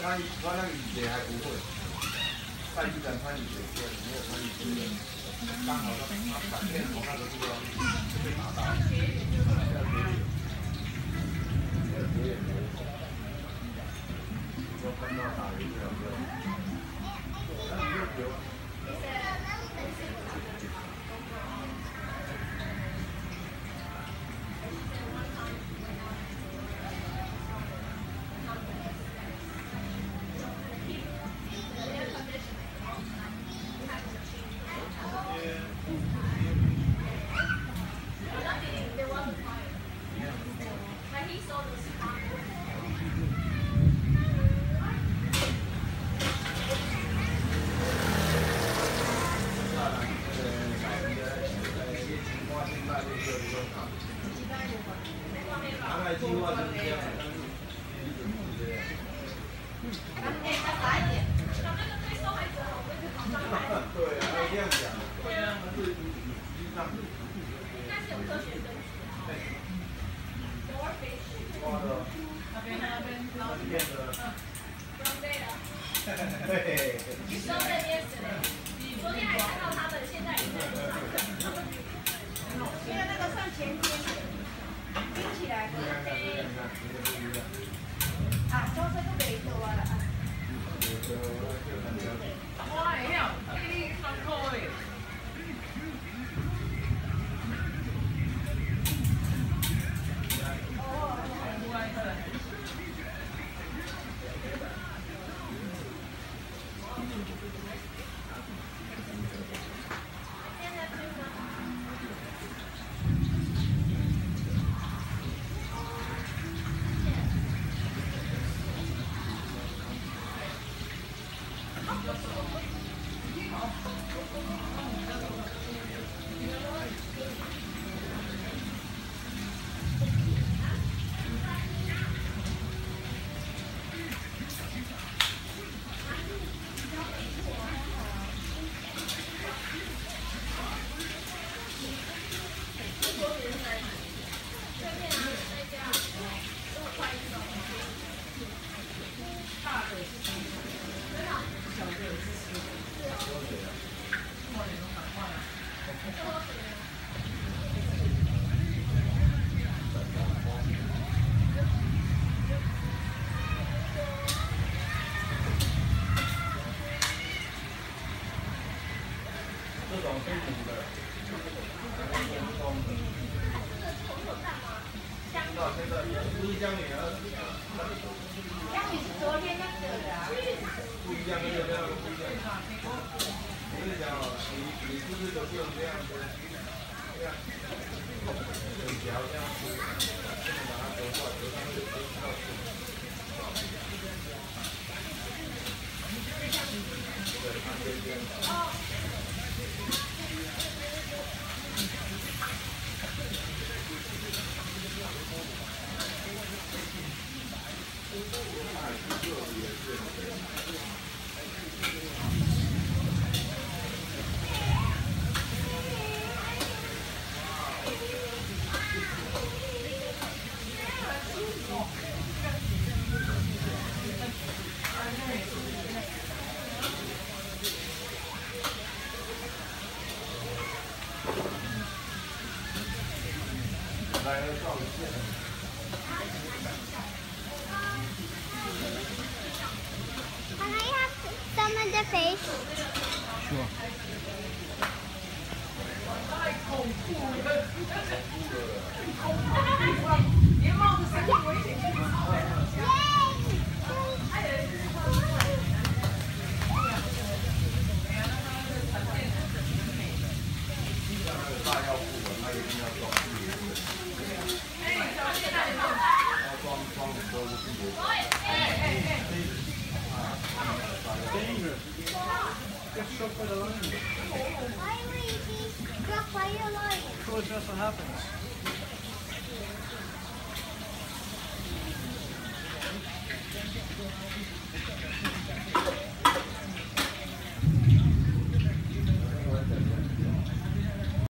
参与，我那也还不会。再一展参与也会，没有参与经验，刚好他反面从那个地方就被打到。要分到打鱼了，那你就有。计划就是这样，但是一直不是这样。对啊，要这样讲。对啊，但是实际上，但是有科学根据。挖的。那边，变的。对。你说这边是嘞？昨天还看到他们，现在也在路上。因为那个算前天。 听起来的。啊，装饰都没做啊啦。哇，哎呀，你辛苦诶。这种是卤的，现在不是江女儿，江女是昨天那个的啊。不一样，跟这样不一样。我跟你讲哦，你不是都是用这样子，这样，整条这样子，这么把它折过来，折上去，折到处。对，它就这样。 来照一下。Can I have some of the fish? Sure. 太恐怖了！连帽子生命危险性都超越。大要付的，那一定要装。要装很多的细节。Get struck by the lion. Why were you being struck by a lion? Because that's what happens.